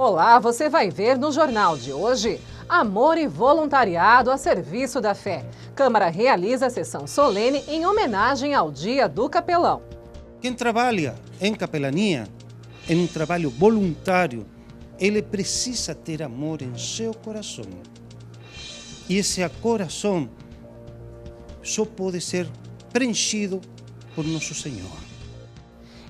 Olá, você vai ver no Jornal de hoje: amor e voluntariado a serviço da fé. Câmara realiza sessão solene em homenagem ao Dia do Capelão. Quem trabalha em capelania, em um trabalho voluntário, ele precisa ter amor em seu coração. E esse coração só pode ser preenchido por Nosso Senhor.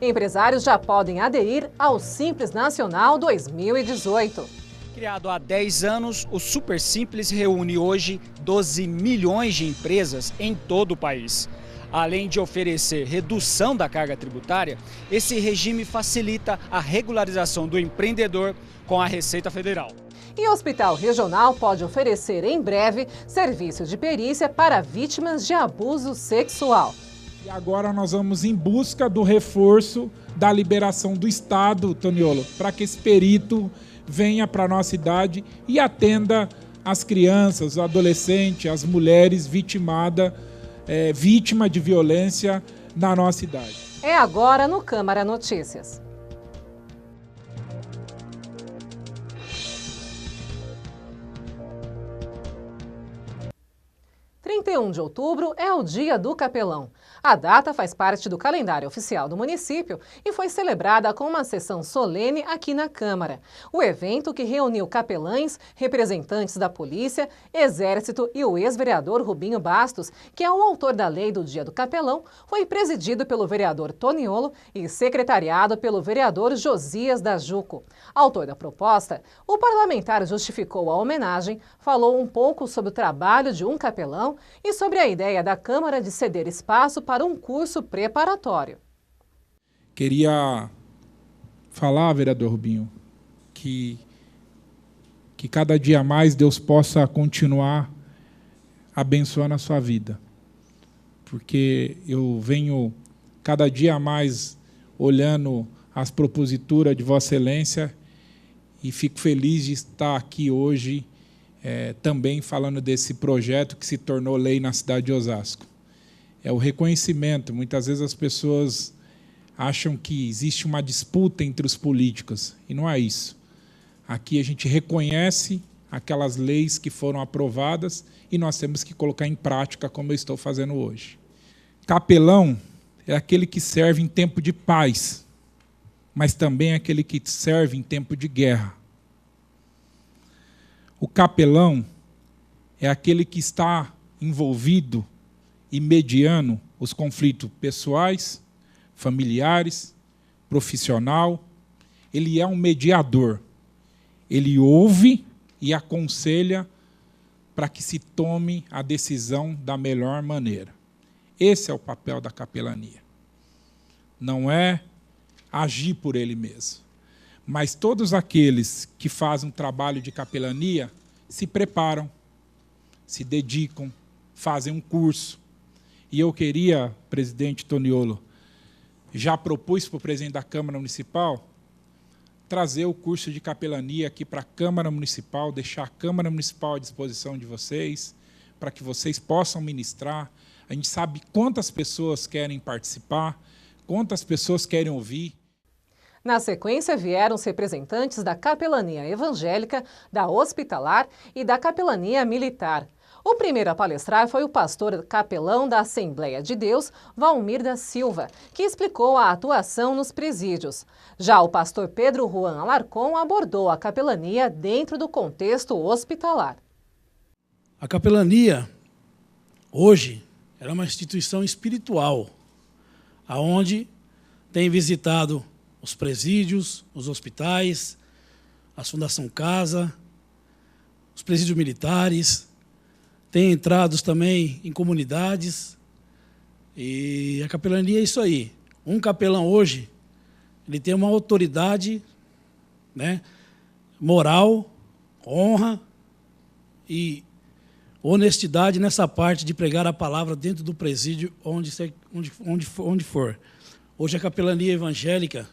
Empresários já podem aderir ao Simples Nacional 2018. Criado há 10 anos, o Super Simples reúne hoje 12 milhões de empresas em todo o país. Além de oferecer redução da carga tributária, esse regime facilita a regularização do empreendedor com a Receita Federal. E o Hospital Regional pode oferecer em breve serviço de perícia para vítimas de abuso sexual. E agora nós vamos em busca do reforço da liberação do Estado, Toniolo, para que esse perito venha para a nossa cidade e atenda as crianças, os adolescentes, as mulheres vítima de violência na nossa cidade. É agora no Câmara Notícias. Dia 31 de outubro é o Dia do Capelão. A data faz parte do calendário oficial do município e foi celebrada com uma sessão solene aqui na Câmara. O evento, que reuniu capelães, representantes da polícia, exército e o ex-vereador Rubinho Bastos, que é o autor da lei do Dia do Capelão, foi presidido pelo vereador Toniolo e secretariado pelo vereador Josias da Juco. Autor da proposta, o parlamentar justificou a homenagem, falou um pouco sobre o trabalho de um capelão e sobre a ideia da Câmara de ceder espaço para um curso preparatório. Queria falar, vereador Rubinho, que cada dia mais Deus possa continuar abençoando a sua vida. Porque eu venho cada dia mais olhando as proposituras de Vossa Excelência e fico feliz de estar aqui hoje também falando desse projeto que se tornou lei na cidade de Osasco. É o reconhecimento. Muitas vezes as pessoas acham que existe uma disputa entre os políticos, e não é isso. Aqui a gente reconhece aquelas leis que foram aprovadas e nós temos que colocar em prática, como eu estou fazendo hoje. Capelão é aquele que serve em tempo de paz, mas também é aquele que serve em tempo de guerra. O capelão é aquele que está envolvido e mediando os conflitos pessoais, familiares, profissional. Ele é um mediador. Ele ouve e aconselha para que se tome a decisão da melhor maneira. Esse é o papel da capelania. Não é agir por ele mesmo. Mas todos aqueles que fazem um trabalho de capelania se preparam, se dedicam, fazem um curso. E eu queria, presidente Toniolo, já propus para o presidente da Câmara Municipal trazer o curso de capelania aqui para a Câmara Municipal, deixar a Câmara Municipal à disposição de vocês, para que vocês possam ministrar. A gente sabe quantas pessoas querem participar, quantas pessoas querem ouvir. Na sequência, vieram os representantes da capelania evangélica, da hospitalar e da capelania militar. O primeiro a palestrar foi o pastor capelão da Assembleia de Deus, Valmir da Silva, que explicou a atuação nos presídios. Já o pastor Pedro Juan Alarcon abordou a capelania dentro do contexto hospitalar. A capelania, hoje, é uma instituição espiritual, aonde tem visitado os presídios, os hospitais, a Fundação Casa, os presídios militares, tem entrado também em comunidades, e a capelania é isso aí. Um capelão hoje, ele tem uma autoridade, né, moral, honra e honestidade nessa parte de pregar a palavra dentro do presídio, onde for. Hoje a capelania evangélica,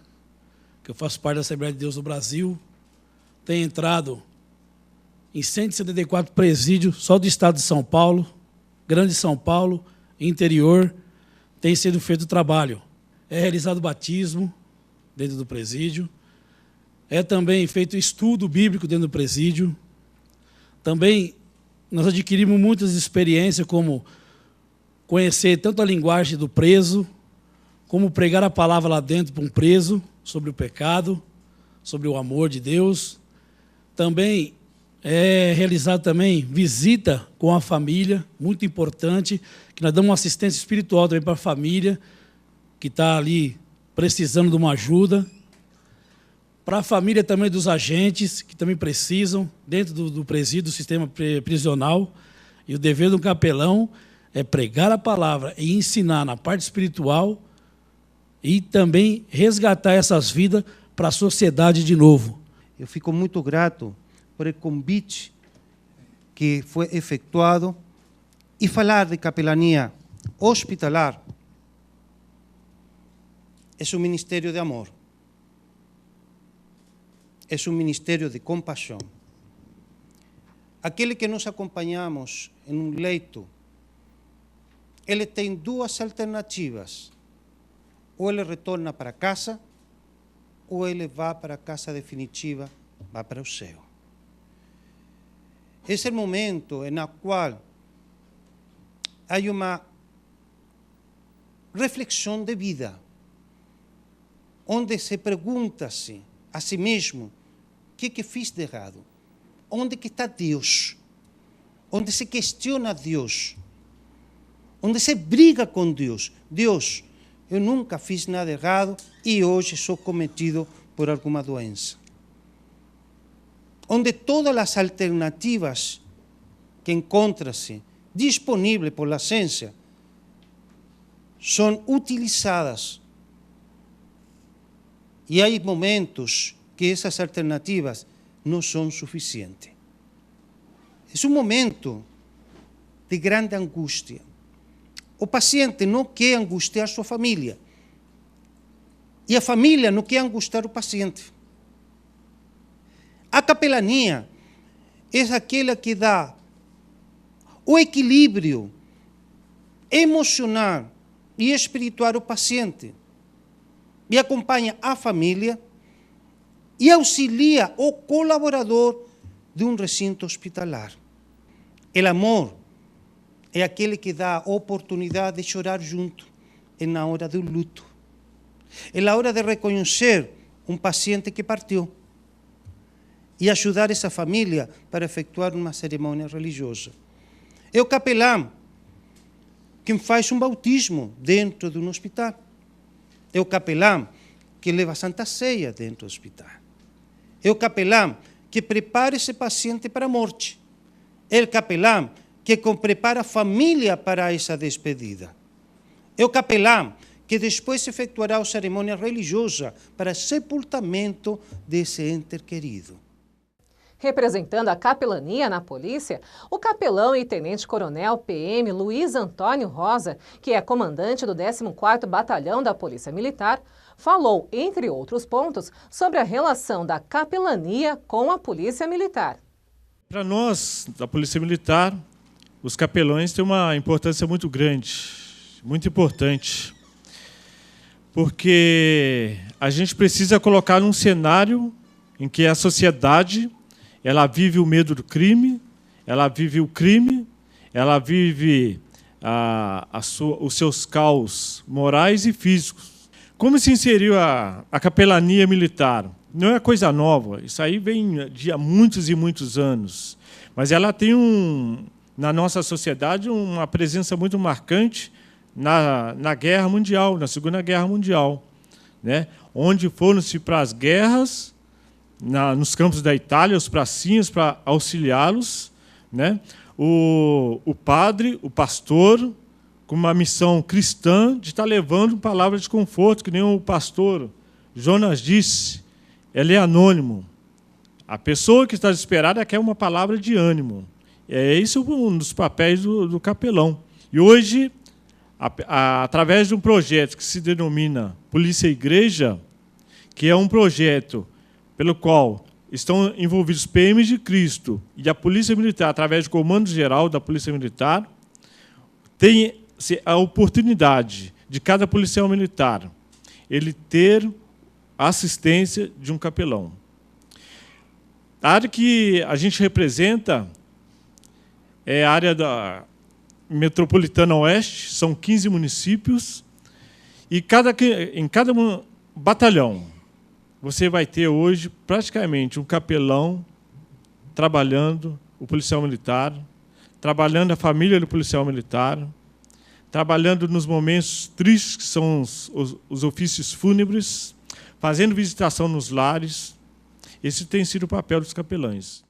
que eu faço parte da Assembleia de Deus do Brasil, tem entrado em 174 presídios só do estado de São Paulo, Grande São Paulo, interior, tem sido feito o trabalho. É realizado batismo dentro do presídio, É também feito estudo bíblico dentro do presídio. Também nós adquirimos muitas experiências, como conhecer tanto a linguagem do preso, como pregar a palavra lá dentro para um preso, sobre o pecado, sobre o amor de Deus. Também é realizado também visita com a família, muito importante, que nós damos uma assistência espiritual também para a família, que está ali precisando de uma ajuda. Para a família também dos agentes, que também precisam, dentro do presídio, do sistema prisional. E o dever do capelão é pregar a palavra e ensinar na parte espiritual e também resgatar essas vidas para a sociedade de novo. Eu fico muito grato por o convite que foi efetuado e falar de capelania hospitalar é um ministério de amor, é um ministério de compaixão. Aquele que nós acompanhamos em um leito, ele tem duas alternativas: ou ele retorna para casa, ou ele vai para a casa definitiva, vai para o céu. Esse é o momento no qual há uma reflexão de vida, onde se pergunta-se a si mesmo: o que fiz de errado? Onde que está Deus? Onde se questiona Deus? Onde se briga com Deus? Deus, eu nunca fiz nada errado e hoje sou cometido por alguma doença. Onde todas as alternativas que encontram-se disponíveis pela ciência são utilizadas. E há momentos que essas alternativas não são suficientes. É um momento de grande angústia. O paciente não quer angustiar sua família. E a família não quer angustiar o paciente. A capelania é aquela que dá o equilíbrio emocional e espiritual ao paciente e acompanha a família e auxilia o colaborador de um recinto hospitalar. O amor é aquele que dá a oportunidade de chorar junto na hora do luto. É a hora de reconhecer um paciente que partiu e ajudar essa família para efetuar uma cerimônia religiosa. É o capelão quem faz um bautismo dentro de um hospital. É o capelão que leva a Santa Ceia dentro do hospital. É o capelão que prepara esse paciente para a morte. É o capelão que prepara a família para essa despedida. É o capelão que depois efetuará a cerimônia religiosa para sepultamento desse ente querido. Representando a capelania na polícia, o capelão e tenente-coronel PM Luiz Antônio Rosa, que é comandante do 14º Batalhão da Polícia Militar, falou, entre outros pontos, sobre a relação da capelania com a Polícia Militar. Para nós, da Polícia Militar, os capelões têm uma importância muito grande, muito importante, porque a gente precisa colocar num cenário em que a sociedade ela vive o medo do crime, ela vive o crime, ela vive os seus caos morais e físicos. Como se inseriu a capelania militar? Não é coisa nova, isso aí vem de há muitos e muitos anos. Mas ela tem, na nossa sociedade, uma presença muito marcante na Guerra Mundial, na Segunda Guerra Mundial, né? Onde foram-se para as guerras, nos campos da Itália, os pracinhas para auxiliá-los, né? O padre, o pastor, com uma missão cristã de estar levando palavras de conforto, que nem o pastor Jonas disse, ele é anônimo. A pessoa que está desesperada quer uma palavra de ânimo. Esse é um dos papéis do capelão. E hoje, através de um projeto que se denomina Polícia e Igreja, que é um projeto pelo qual estão envolvidos PMs de Cristo e a Polícia Militar, através do Comando Geral da Polícia Militar, tem a oportunidade de cada policial militar ele ter a assistência de um capelão. A área que a gente representa é a área da Metropolitana Oeste, são 15 municípios, e em cada batalhão você vai ter hoje praticamente um capelão trabalhando, o policial militar, trabalhando a família do policial militar, trabalhando nos momentos tristes, que são os ofícios fúnebres, fazendo visitação nos lares. Esse tem sido o papel dos capelães.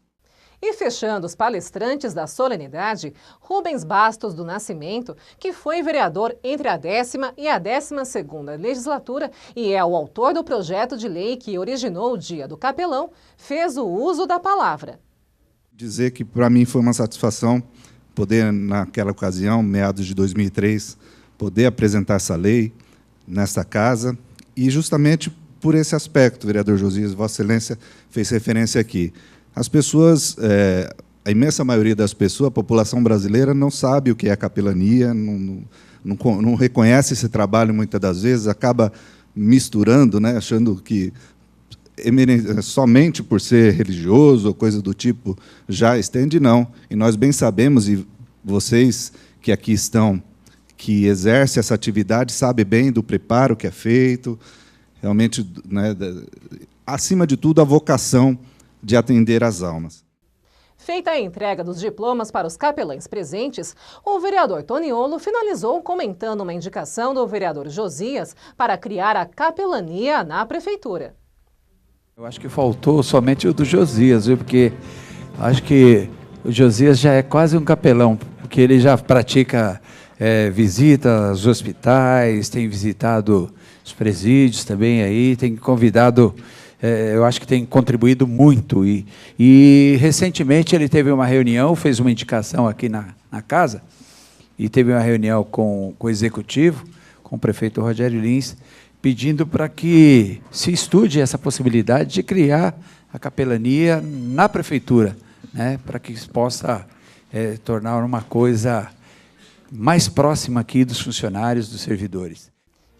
E fechando os palestrantes da solenidade, Rubens Bastos do Nascimento, que foi vereador entre a 10ª e a 12ª legislatura e é o autor do projeto de lei que originou o Dia do Capelão, fez o uso da palavra. Dizer que para mim foi uma satisfação poder, naquela ocasião, meados de 2003, poder apresentar essa lei nesta casa e justamente por esse aspecto, vereador Josias, Vossa Excelência fez referência aqui. As pessoas, a imensa maioria das pessoas, a população brasileira, não sabe o que é capelania, não reconhece esse trabalho muitas das vezes, acaba misturando, né, achando que somente por ser religioso ou coisa do tipo já estende, não. E nós bem sabemos, e vocês que aqui estão, que exercem essa atividade, sabem bem do preparo que é feito, realmente, né, acima de tudo, a vocação de atender as almas. Feita a entrega dos diplomas para os capelães presentes, o vereador Toniolo finalizou comentando uma indicação do vereador Josias para criar a capelania na prefeitura. Eu acho que faltou somente o do Josias, viu? Porque acho que o Josias já é quase um capelão, porque ele já pratica visita aos hospitais, tem visitado os presídios também aí, tem convidado... eu acho que tem contribuído muito e recentemente ele teve uma reunião, fez uma indicação aqui na casa e teve uma reunião com o executivo, com o prefeito Rogério Lins, pedindo para que se estude essa possibilidade de criar a capelania na prefeitura, né, para que isso possa tornar uma coisa mais próxima aqui dos funcionários, dos servidores.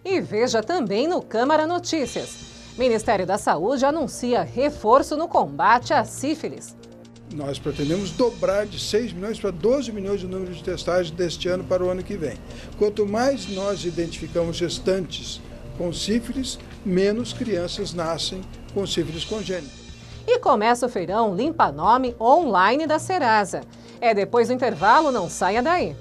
E veja também no Câmara Notícias. Ministério da Saúde anuncia reforço no combate à sífilis. Nós pretendemos dobrar de 6 milhões para 12 milhões o número de testagens deste ano para o ano que vem. Quanto mais nós identificamos gestantes com sífilis, menos crianças nascem com sífilis congênita. E começa o feirão Limpa Nome online da Serasa. É depois do intervalo, não saia daí.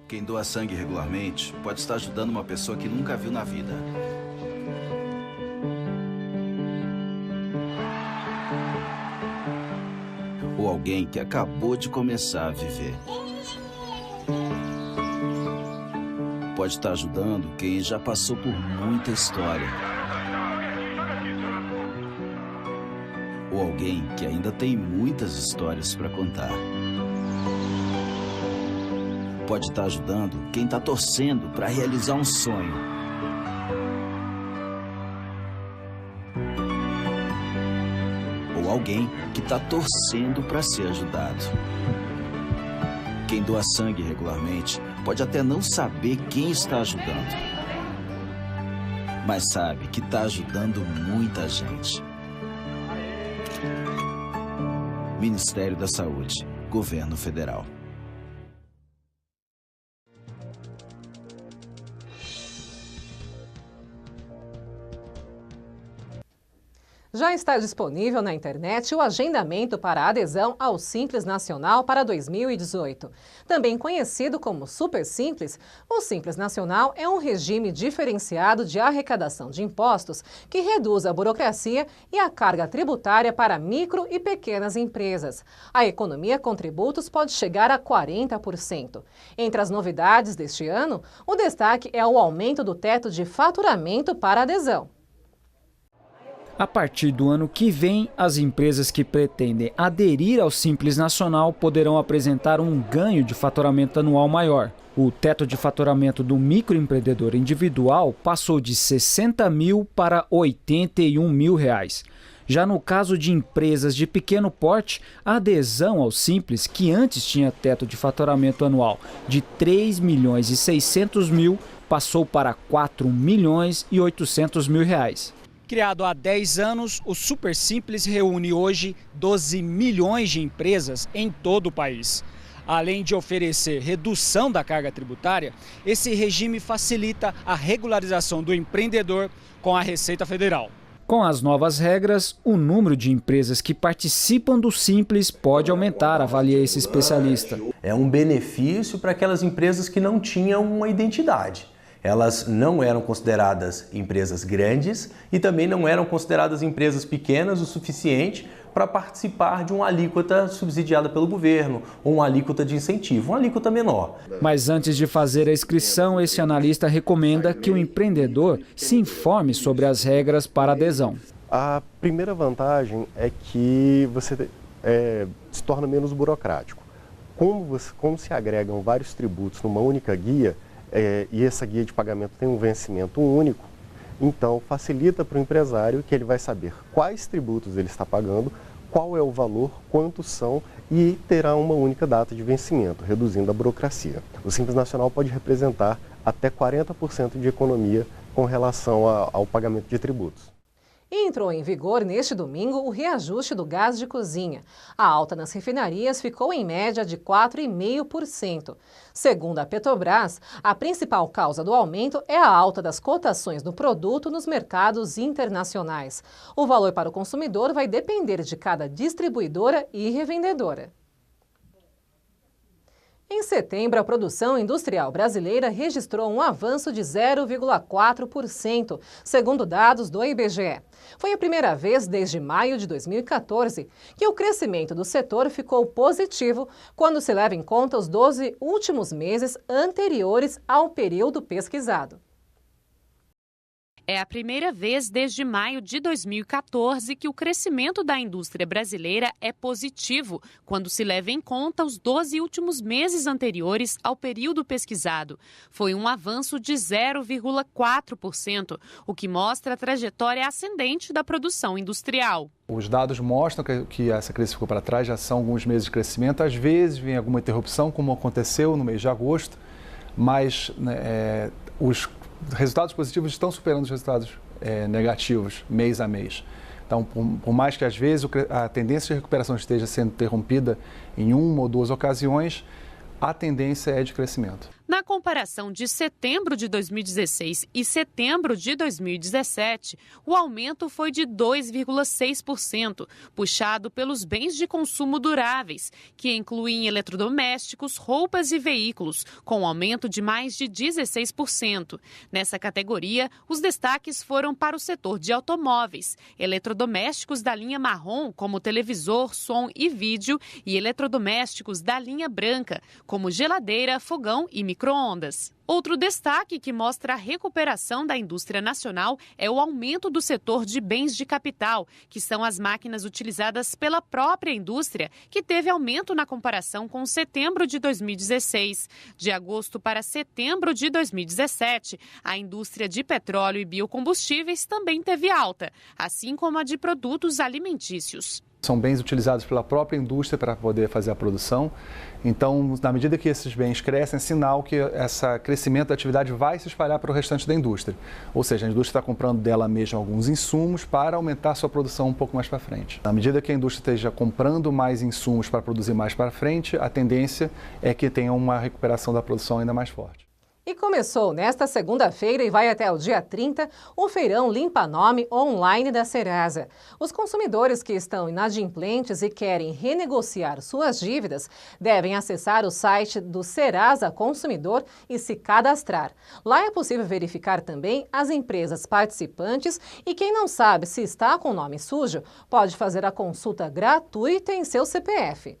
Quem doa sangue regularmente pode estar ajudando uma pessoa que nunca viu na vida. Ou alguém que acabou de começar a viver. Pode estar ajudando quem já passou por muita história. Ou alguém que ainda tem muitas histórias para contar. Pode estar ajudando quem está torcendo para realizar um sonho. Ou alguém que está torcendo para ser ajudado. Quem doa sangue regularmente pode até não saber quem está ajudando, mas sabe que está ajudando muita gente. Ministério da Saúde, Governo Federal. Já está disponível na internet o agendamento para a adesão ao Simples Nacional para 2018. Também conhecido como Super Simples, o Simples Nacional é um regime diferenciado de arrecadação de impostos que reduz a burocracia e a carga tributária para micro e pequenas empresas. A economia com tributos pode chegar a 40%. Entre as novidades deste ano, o destaque é o aumento do teto de faturamento para adesão. A partir do ano que vem, as empresas que pretendem aderir ao Simples Nacional poderão apresentar um ganho de faturamento anual maior. O teto de faturamento do microempreendedor individual passou de R$ 60 mil para R$ 81 mil. Já no caso de empresas de pequeno porte, a adesão ao Simples, que antes tinha teto de faturamento anual de R$ 3 milhões e 600 mil, passou para R$ 4.800.000. Criado há 10 anos, o Super Simples reúne hoje 12 milhões de empresas em todo o país. Além de oferecer redução da carga tributária, esse regime facilita a regularização do empreendedor com a Receita Federal. Com as novas regras, o número de empresas que participam do Simples pode aumentar, avalia esse especialista. É um benefício para aquelas empresas que não tinham uma identidade. Elas não eram consideradas empresas grandes e também não eram consideradas empresas pequenas o suficiente para participar de uma alíquota subsidiada pelo governo ou uma alíquota de incentivo, uma alíquota menor. Mas antes de fazer a inscrição, esse analista recomenda que o empreendedor se informe sobre as regras para adesão. A primeira vantagem é que você se torna menos burocrático. Como se agregam vários tributos numa única guia, e essa guia de pagamento tem um vencimento único, então facilita para o empresário que ele vai saber quais tributos ele está pagando, qual é o valor, quantos são e terá uma única data de vencimento, reduzindo a burocracia. O Simples Nacional pode representar até 40% de economia com relação ao pagamento de tributos. Entrou em vigor neste domingo o reajuste do gás de cozinha. A alta nas refinarias ficou em média de 4,5%. Segundo a Petrobras, a principal causa do aumento é a alta das cotações do produto nos mercados internacionais. O valor para o consumidor vai depender de cada distribuidora e revendedora. Em setembro, a produção industrial brasileira registrou um avanço de 0,4%, segundo dados do IBGE. Foi a primeira vez desde maio de 2014 que o crescimento do setor ficou positivo quando se leva em conta os 12 últimos meses anteriores ao período pesquisado. É a primeira vez desde maio de 2014 que o crescimento da indústria brasileira é positivo, quando se leva em conta os 12 últimos meses anteriores ao período pesquisado. Foi um avanço de 0,4%, o que mostra a trajetória ascendente da produção industrial. Os dados mostram que essa crise ficou para trás, já são alguns meses de crescimento. Às vezes vem alguma interrupção, como aconteceu no mês de agosto, mas os resultados positivos estão superando os resultados negativos mês a mês. Então, por mais que às vezes a tendência de recuperação esteja sendo interrompida em uma ou duas ocasiões, a tendência é de crescimento. Na comparação de setembro de 2016 e setembro de 2017, o aumento foi de 2,6%, puxado pelos bens de consumo duráveis, que incluem eletrodomésticos, roupas e veículos, com um aumento de mais de 16%. Nessa categoria, os destaques foram para o setor de automóveis, eletrodomésticos da linha marrom, como televisor, som e vídeo, e eletrodomésticos da linha branca, como geladeira, fogão e micro-ondas. Outro destaque que mostra a recuperação da indústria nacional é o aumento do setor de bens de capital, que são as máquinas utilizadas pela própria indústria, que teve aumento na comparação com setembro de 2016. De agosto para setembro de 2017, a indústria de petróleo e biocombustíveis também teve alta, assim como a de produtos alimentícios. São bens utilizados pela própria indústria para poder fazer a produção. Então, na medida que esses bens crescem, é sinal que esse crescimento da atividade vai se espalhar para o restante da indústria. Ou seja, a indústria está comprando dela mesma alguns insumos para aumentar a sua produção um pouco mais para frente. Na medida que a indústria esteja comprando mais insumos para produzir mais para frente, a tendência é que tenha uma recuperação da produção ainda mais forte. E começou nesta segunda-feira e vai até o dia 30 o feirão Limpa Nome online da Serasa. Os consumidores que estão inadimplentes e querem renegociar suas dívidas devem acessar o site do Serasa Consumidor e se cadastrar. Lá é possível verificar também as empresas participantes e quem não sabe se está com o nome sujo pode fazer a consulta gratuita em seu CPF.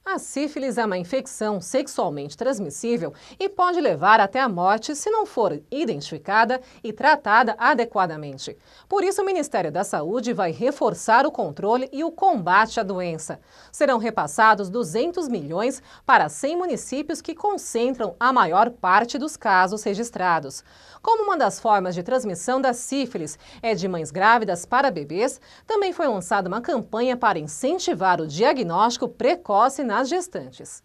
A sífilis é uma infecção sexualmente transmissível e pode levar até a morte se não for identificada e tratada adequadamente. Por isso, o Ministério da Saúde vai reforçar o controle e o combate à doença. Serão repassados 200 milhões para 100 municípios que concentram a maior parte dos casos registrados. Como uma das formas de transmissão da sífilis é de mães grávidas para bebês, também foi lançada uma campanha para incentivar o diagnóstico precoce nas gestantes.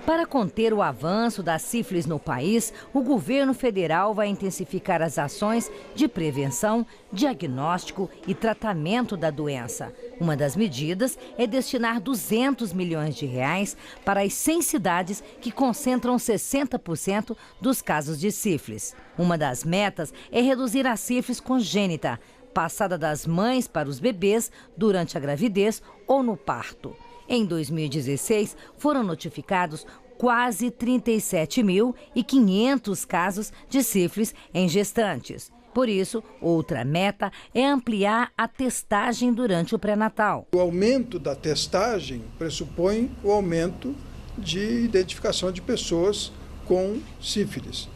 Para conter o avanço da sífilis no país, o governo federal vai intensificar as ações de prevenção, diagnóstico e tratamento da doença. Uma das medidas é destinar 200 milhões de reais para as 100 cidades que concentram 60% dos casos de sífilis. Uma das metas é reduzir a sífilis congênita, passada das mães para os bebês durante a gravidez ou no parto. Em 2016, foram notificados quase 37.500 casos de sífilis em gestantes. Por isso, outra meta é ampliar a testagem durante o pré-natal. O aumento da testagem pressupõe o aumento de identificação de pessoas com sífilis.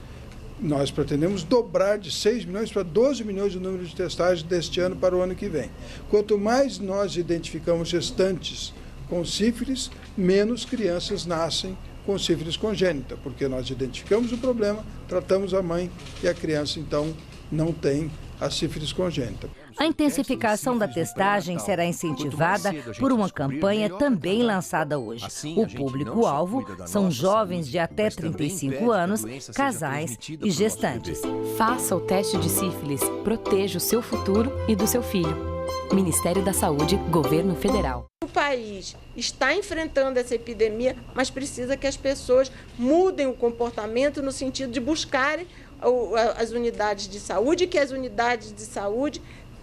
Nós pretendemos dobrar de 6 milhões para 12 milhões o número de testagens deste ano para o ano que vem. Quanto mais nós identificamos gestantes com sífilis, menos crianças nascem com sífilis congênita, porque nós identificamos o problema, tratamos a mãe e a criança, então, não tem a sífilis congênita. A intensificação da testagem será incentivada por uma campanha também lançada hoje. O público-alvo são jovens de até 35 anos, casais e gestantes. Faça o teste de sífilis, proteja o seu futuro e do seu filho. Ministério da Saúde, Governo Federal. O país está enfrentando essa epidemia, mas precisa que as pessoas mudem o comportamento no sentido de buscarem as unidades de saúde, que as unidades de saúde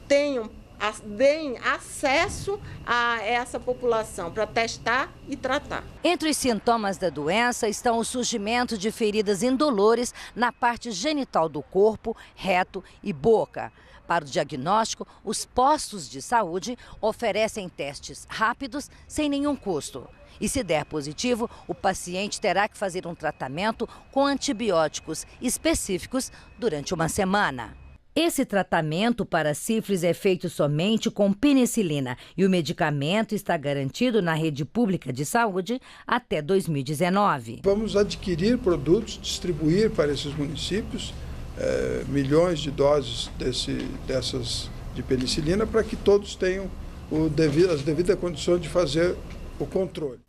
deem acesso a essa população para testar e tratar. Entre os sintomas da doença estão o surgimento de feridas indolores na parte genital do corpo, reto e boca. Para o diagnóstico, os postos de saúde oferecem testes rápidos sem nenhum custo. E se der positivo, o paciente terá que fazer um tratamento com antibióticos específicos durante uma semana. Esse tratamento para sífilis é feito somente com penicilina e o medicamento está garantido na rede pública de saúde até 2019. Vamos adquirir produtos, distribuir para esses municípios milhões de doses dessas de penicilina para que todos tenham as devidas condições de fazer o controle.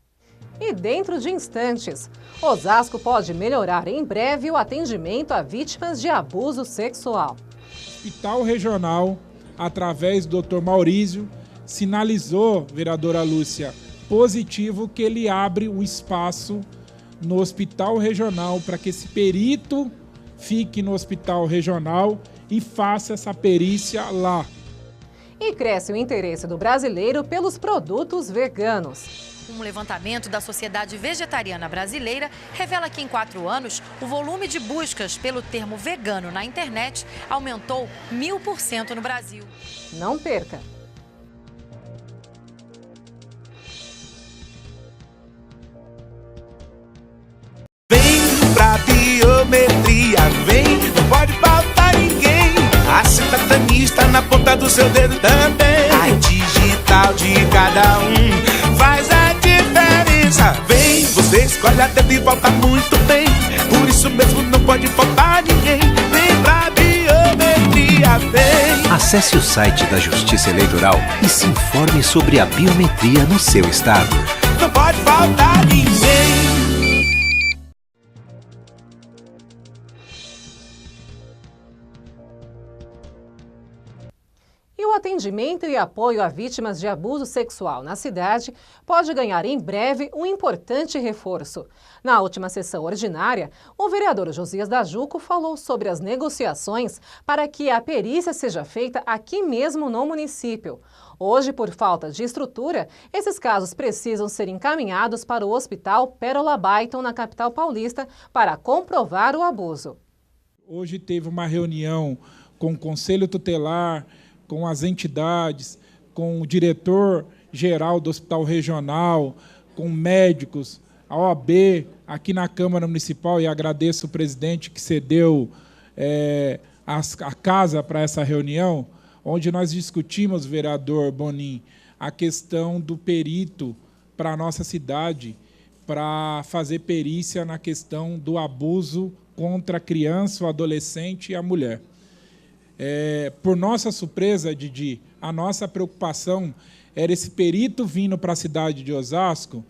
E dentro de instantes, Osasco pode melhorar em breve o atendimento a vítimas de abuso sexual. O Hospital Regional, através do Dr. Maurício, sinalizou, vereadora Lúcia, positivo que ele abre o espaço no Hospital Regional para que esse perito fique no Hospital Regional e faça essa perícia lá. E cresce o interesse do brasileiro pelos produtos veganos. Um levantamento da Sociedade Vegetariana Brasileira revela que em 4 anos, o volume de buscas pelo termo vegano na internet aumentou 1000% no Brasil. Não perca! Vem pra biometria, vem, não pode faltar ninguém. A cidadania na ponta do seu dedo também. A digital de cada um faz a diferença. Vem, você escolhe a dedo e volta muito bem. Por isso mesmo não pode faltar ninguém. Vem pra biometria, vem. Acesse o site da Justiça Eleitoral e se informe sobre a biometria no seu estado. Não pode faltar ninguém. E o atendimento e apoio a vítimas de abuso sexual na cidade pode ganhar em breve um importante reforço. Na última sessão ordinária, o vereador Josias da Juco falou sobre as negociações para que a perícia seja feita aqui mesmo no município. Hoje, por falta de estrutura, esses casos precisam ser encaminhados para o Hospital Pérola Baiton, na capital paulista, para comprovar o abuso. Hoje teve uma reunião com o Conselho Tutelar, com as entidades, com o diretor-geral do Hospital Regional, com médicos, a OAB, aqui na Câmara Municipal, e agradeço o presidente que cedeu a casa para essa reunião, onde nós discutimos, vereador Bonin, a questão do perito para a nossa cidade, para fazer perícia na questão do abuso contra a criança, o adolescente e a mulher. Por nossa surpresa, Didi, a nossa preocupação era esse perito vindo para a cidade de Osasco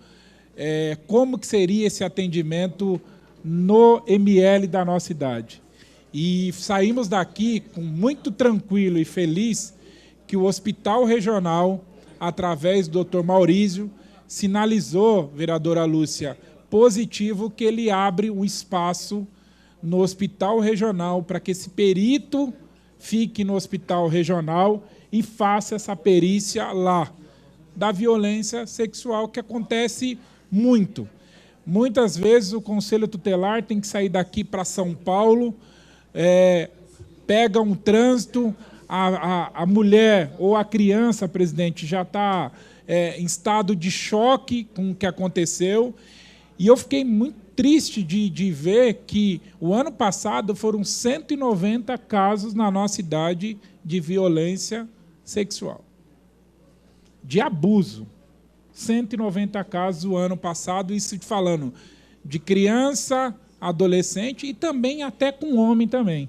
como que seria esse atendimento no ML da nossa cidade. E saímos daqui com muito tranquilo e feliz que o Hospital Regional, através do Dr. Maurício, sinalizou, vereadora Lúcia, positivo que ele abre um espaço no Hospital Regional para que esse perito fique no Hospital Regional e faça essa perícia lá, da violência sexual que acontece muito. Muitas vezes o Conselho Tutelar tem que sair daqui para São Paulo, pega um trânsito, a mulher ou a criança, presidente, já está em estado de choque com o que aconteceu. E eu fiquei muito triste de ver que o ano passado foram 190 casos na nossa cidade de violência sexual, de abuso. 190 casos o ano passado, isso falando de criança, adolescente e também até com homem também.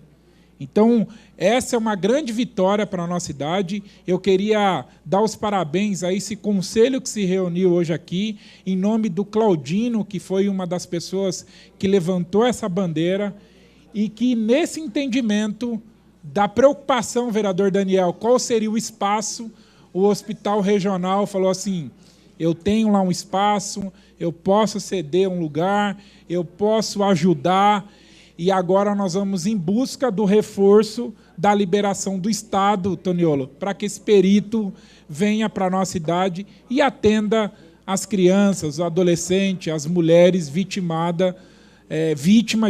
Então, essa é uma grande vitória para a nossa cidade. Eu queria dar os parabéns a esse conselho que se reuniu hoje aqui, em nome do Claudino, que foi uma das pessoas que levantou essa bandeira, e que, nesse entendimento da preocupação, vereador Daniel, qual seria o espaço, o Hospital Regional falou assim, eu tenho lá um espaço, eu posso ceder um lugar, eu posso ajudar. E agora nós vamos em busca do reforço da liberação do Estado, Toniolo, para que esse perito venha para a nossa cidade e atenda as crianças, os adolescentes, as mulheres vítimas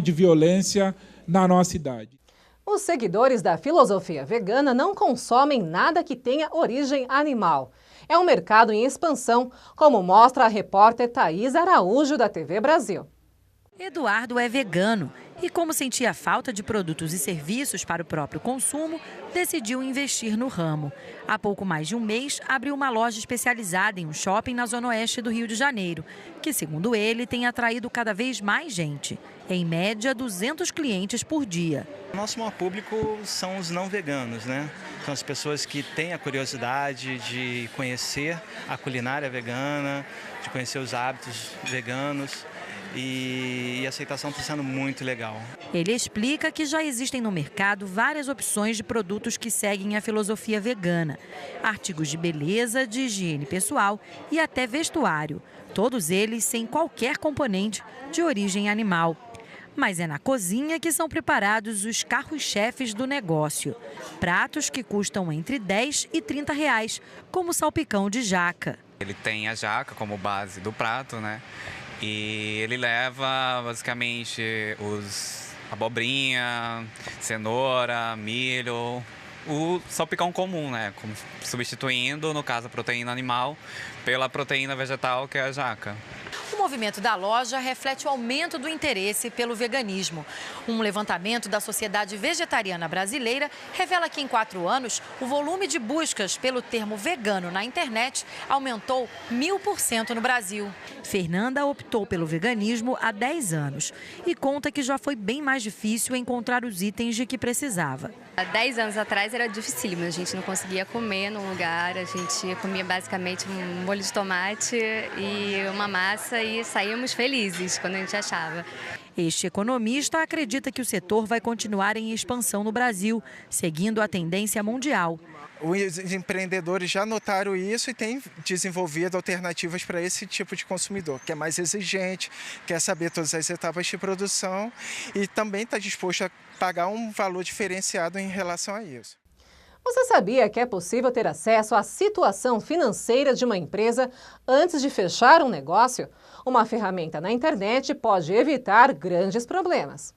de violência na nossa cidade. Os seguidores da filosofia vegana não consomem nada que tenha origem animal. É um mercado em expansão, como mostra a repórter Thaís Araújo, da TV Brasil. Eduardo é vegano e, como sentia falta de produtos e serviços para o próprio consumo, decidiu investir no ramo. Há pouco mais de um mês, abriu uma loja especializada em um shopping na zona oeste do Rio de Janeiro, que, segundo ele, tem atraído cada vez mais gente. Em média, 200 clientes por dia. Nosso maior público são os não veganos, né? São as pessoas que têm a curiosidade de conhecer a culinária vegana, de conhecer os hábitos veganos. E a aceitação está sendo muito legal. Ele explica que já existem no mercado várias opções de produtos que seguem a filosofia vegana. Artigos de beleza, de higiene pessoal e até vestuário. Todos eles sem qualquer componente de origem animal. Mas é na cozinha que são preparados os carros-chefes do negócio. Pratos que custam entre 10 e 30 reais, como salpicão de jaca. Ele tem a jaca como base do prato, né? E ele leva, basicamente, abobrinha, cenoura, milho, o salpicão comum, né? Substituindo, no caso, a proteína animal pela proteína vegetal, que é a jaca. O movimento da loja reflete o aumento do interesse pelo veganismo. Um levantamento da Sociedade Vegetariana Brasileira revela que em 4 anos, o volume de buscas pelo termo vegano na internet aumentou 1000% no Brasil. Fernanda optou pelo veganismo há 10 anos e conta que já foi bem mais difícil encontrar os itens de que precisava. Há 10 anos atrás era dificílimo, a gente não conseguia comer num lugar, a gente comia basicamente um molho de tomate e uma massa e saíamos felizes quando a gente achava. Este economista acredita que o setor vai continuar em expansão no Brasil, seguindo a tendência mundial. Os empreendedores já notaram isso e têm desenvolvido alternativas para esse tipo de consumidor, que é mais exigente, quer saber todas as etapas de produção e também está disposto a pagar um valor diferenciado em relação a isso. Você sabia que é possível ter acesso à situação financeira de uma empresa antes de fechar um negócio? Uma ferramenta na internet pode evitar grandes problemas.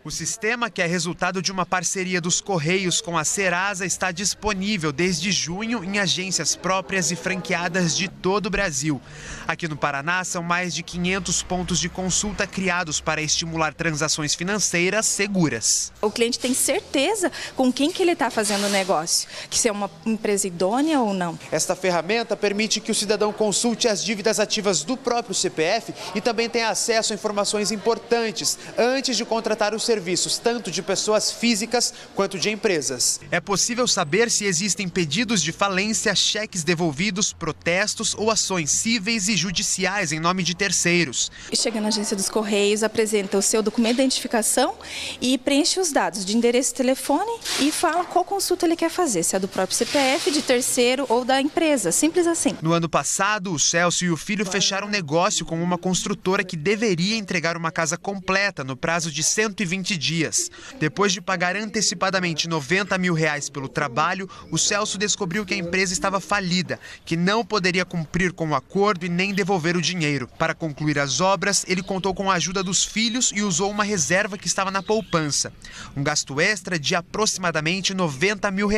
O sistema, que é resultado de uma parceria dos Correios com a Serasa, está disponível desde junho em agências próprias e franqueadas de todo o Brasil. Aqui no Paraná, são mais de 500 pontos de consulta criados para estimular transações financeiras seguras. O cliente tem certeza com quem que ele está fazendo o negócio, que se é uma empresa idônea ou não. Esta ferramenta permite que o cidadão consulte as dívidas ativas do próprio CPF e também tenha acesso a informações importantes antes de contratar o serviços tanto de pessoas físicas quanto de empresas. É possível saber se existem pedidos de falência, cheques devolvidos, protestos ou ações cíveis e judiciais em nome de terceiros. Chega na agência dos Correios, apresenta o seu documento de identificação e preenche os dados de endereço e telefone e fala qual consulta ele quer fazer, se é do próprio CPF, de terceiro ou da empresa, simples assim. No ano passado, o Celso e o filho fecharam um negócio com uma construtora que deveria entregar uma casa completa no prazo de 120 dias. Depois de pagar antecipadamente R$90 mil pelo trabalho, o Celso descobriu que a empresa estava falida, que não poderia cumprir com o acordo e nem devolver o dinheiro. Para concluir as obras, ele contou com a ajuda dos filhos e usou uma reserva que estava na poupança. Um gasto extra de aproximadamente R$90 mil,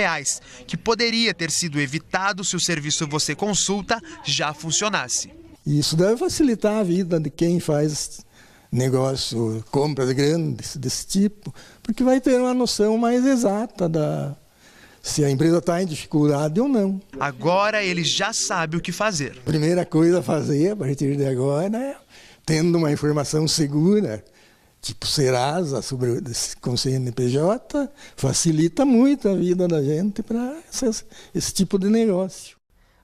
que poderia ter sido evitado se o serviço Você Consulta já funcionasse. Isso deve facilitar a vida de quem faz negócio, compras grandes desse tipo, porque vai ter uma noção mais exata se a empresa está em dificuldade ou não. Agora ele já sabe o que fazer. A primeira coisa a fazer a partir de agora é, tendo uma informação segura, tipo Serasa, sobre com CNPJ, facilita muito a vida da gente para esse tipo de negócio.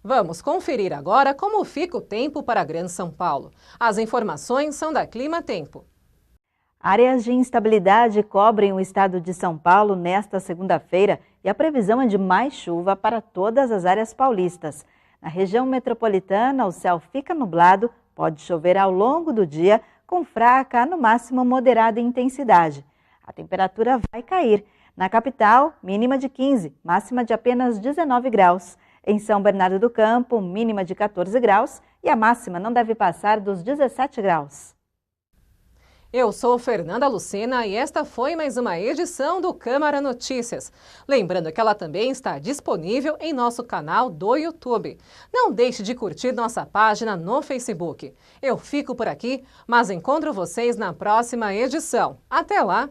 Vamos conferir agora como fica o tempo para a Grande São Paulo. As informações são da Clima Tempo. Áreas de instabilidade cobrem o estado de São Paulo nesta segunda-feira e a previsão é de mais chuva para todas as áreas paulistas. Na região metropolitana, o céu fica nublado, pode chover ao longo do dia, com fraca, no máximo moderada intensidade. A temperatura vai cair. Na capital, mínima de 15, máxima de apenas 19 graus. Em São Bernardo do Campo, mínima de 14 graus e a máxima não deve passar dos 17 graus. Eu sou Fernanda Lucena e esta foi mais uma edição do Câmara Notícias. Lembrando que ela também está disponível em nosso canal do YouTube. Não deixe de curtir nossa página no Facebook. Eu fico por aqui, mas encontro vocês na próxima edição. Até lá!